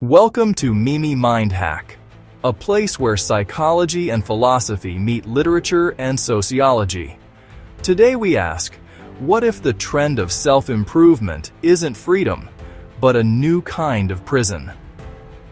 Welcome to Mimi Mind Hack, a place where psychology and philosophy meet literature and sociology. Today we ask, what if the trend of self-improvement isn't freedom, but a new kind of prison?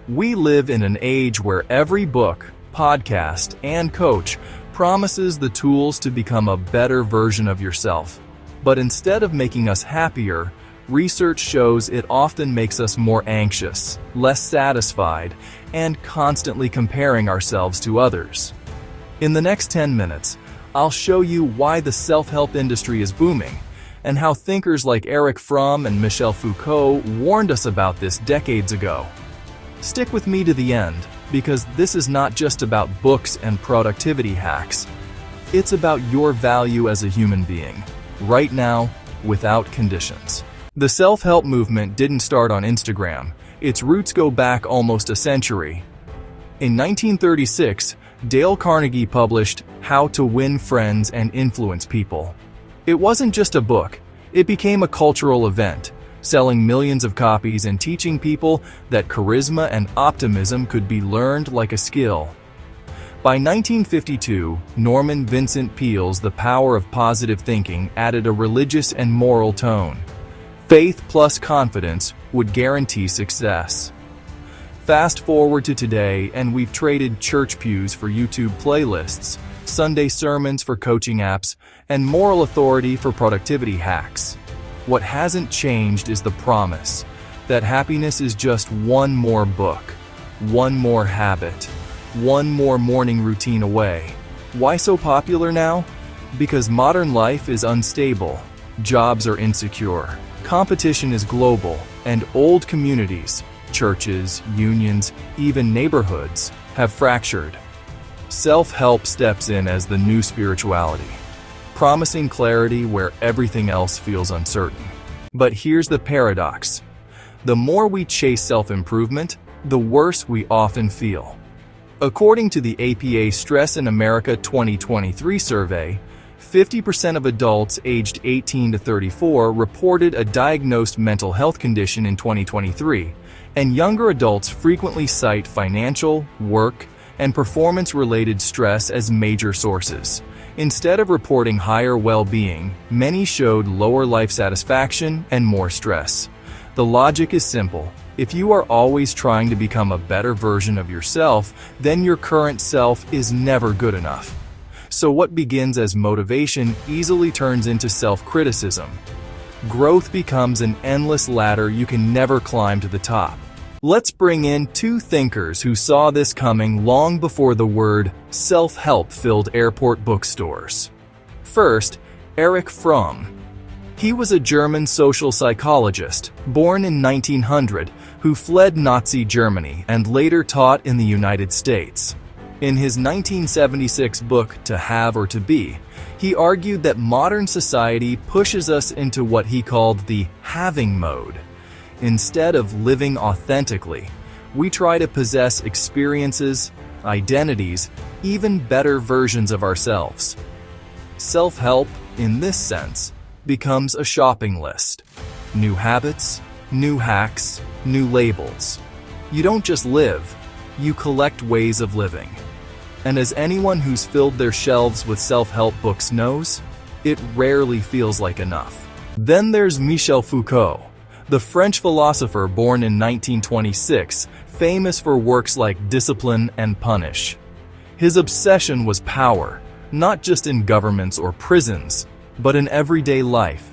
We live in an age where every book, podcast, and coach promises the tools to become a better version of yourself. But instead of making us happier, research shows it often makes us more anxious, less satisfied, and constantly comparing ourselves to others. In the next 10 minutes, I'll show you why the self-help industry is booming, and how thinkers like Erich Fromm and Michel Foucault warned us about this decades ago. Stick with me to the end, because this is not just about books and productivity hacks. It's about your value as a human being, right now, without conditions. The self-help movement didn't start on Instagram. Its roots go back almost a century. In 1936, Dale Carnegie published How to Win Friends and Influence People. It wasn't just a book, it became a cultural event, selling millions of copies and teaching people that charisma and optimism could be learned like a skill. By 1952, Norman Vincent Peale's The Power of Positive Thinking added a religious and moral tone. Faith plus confidence would guarantee success. Fast forward to today, and we've traded church pews for YouTube playlists, Sunday sermons for coaching apps, and moral authority for productivity hacks. What hasn't changed is the promise that happiness is just one more book, one more habit, one more morning routine away. Why so popular now? Because modern life is unstable, jobs are insecure, competition is global, and old communities, churches, unions, even neighborhoods, have fractured. Self-help steps in as the new spirituality, promising clarity where everything else feels uncertain. But here's the paradox. The more we chase self-improvement, the worse we often feel. According to the APA Stress in America 2023 survey, 50% of adults aged 18 to 34 reported a diagnosed mental health condition in 2023, and younger adults frequently cite financial, work, and performance-related stress as major sources. Instead of reporting higher well-being, many showed lower life satisfaction and more stress. The logic is simple. If you are always trying to become a better version of yourself, then your current self is never good enough. So what begins as motivation easily turns into self-criticism. Growth becomes an endless ladder you can never climb to the top. Let's bring in two thinkers who saw this coming long before the word self-help filled airport bookstores. First, Erich Fromm. He was a German social psychologist, born in 1900, who fled Nazi Germany and later taught in the United States. In his 1976 book, To Have or to Be, he argued that modern society pushes us into what he called the having mode. Instead of living authentically, we try to possess experiences, identities, even better versions of ourselves. Self-help, in this sense, becomes a shopping list. New habits, new hacks, new labels. You don't just live, you collect ways of living. And as anyone who's filled their shelves with self-help books knows, it rarely feels like enough. Then there's Michel Foucault, the French philosopher born in 1926, famous for works like Discipline and Punish. His obsession was power, not just in governments or prisons, but in everyday life.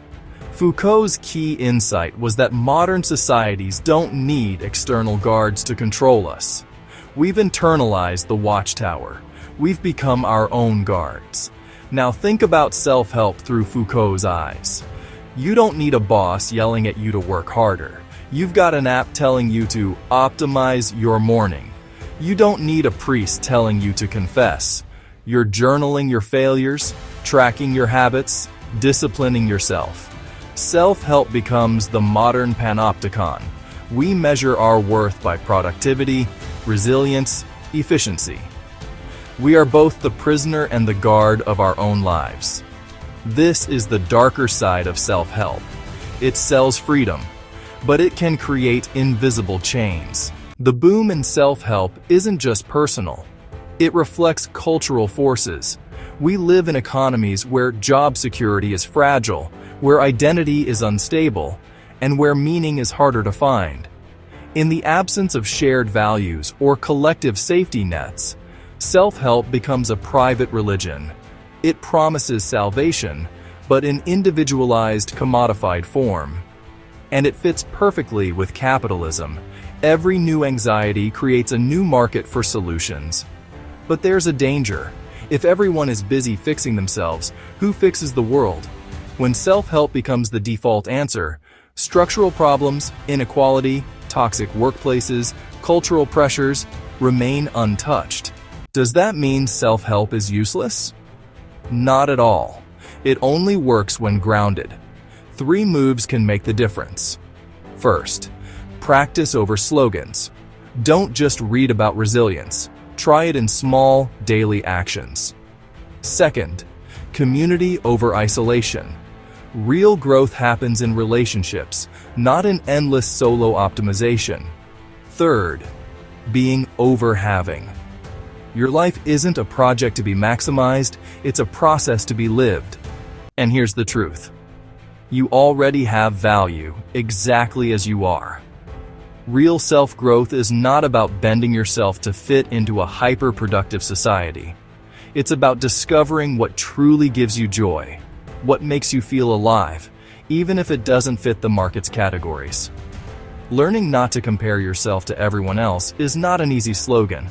Foucault's key insight was that modern societies don't need external guards to control us. We've internalized the watchtower. We've become our own guards. Now think about self-help through Foucault's eyes. You don't need a boss yelling at you to work harder. You've got an app telling you to optimize your morning. You don't need a priest telling you to confess. You're journaling your failures, tracking your habits, disciplining yourself. Self-help becomes the modern panopticon. We measure our worth by productivity, resilience, efficiency. We are both the prisoner and the guard of our own lives. This is the darker side of self-help. It sells freedom, but it can create invisible chains. The boom in self-help isn't just personal. It reflects cultural forces. We live in economies where job security is fragile, where identity is unstable, and where meaning is harder to find. In the absence of shared values or collective safety nets, self-help becomes a private religion. It promises salvation, but in individualized, commodified form. And it fits perfectly with capitalism. Every new anxiety creates a new market for solutions. But there's a danger. If everyone is busy fixing themselves, who fixes the world? When self-help becomes the default answer, structural problems, inequality, toxic workplaces, cultural pressures remain untouched. Does that mean self-help is useless? Not at all. It only works when grounded. 3 moves can make the difference. First, practice over slogans. Don't just read about resilience. Try it in small, daily actions. Second, community over isolation. Real growth happens in relationships, not in endless solo optimization. Third, being over having. Your life isn't a project to be maximized, it's a process to be lived. And here's the truth. You already have value, exactly as you are. Real self-growth is not about bending yourself to fit into a hyper-productive society. It's about discovering what truly gives you joy, what makes you feel alive, even if it doesn't fit the market's categories. Learning not to compare yourself to everyone else is not an easy slogan.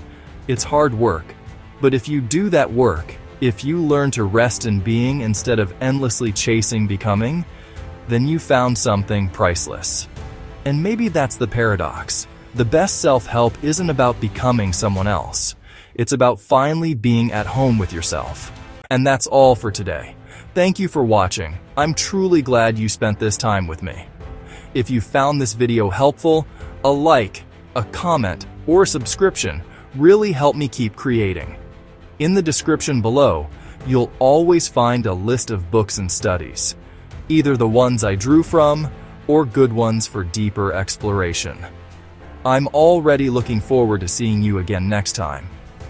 It's hard work. But if you do that work, if you learn to rest in being instead of endlessly chasing becoming, then you found something priceless. And maybe that's the paradox. The best self-help isn't about becoming someone else. It's about finally being at home with yourself. And that's all for today. Thank you for watching. I'm truly glad you spent this time with me. If you found this video helpful, a like, a comment, or a subscription really help me keep creating. In the description below, you'll always find a list of books and studies, either the ones I drew from or good ones for deeper exploration. I'm already looking forward to seeing you again next time.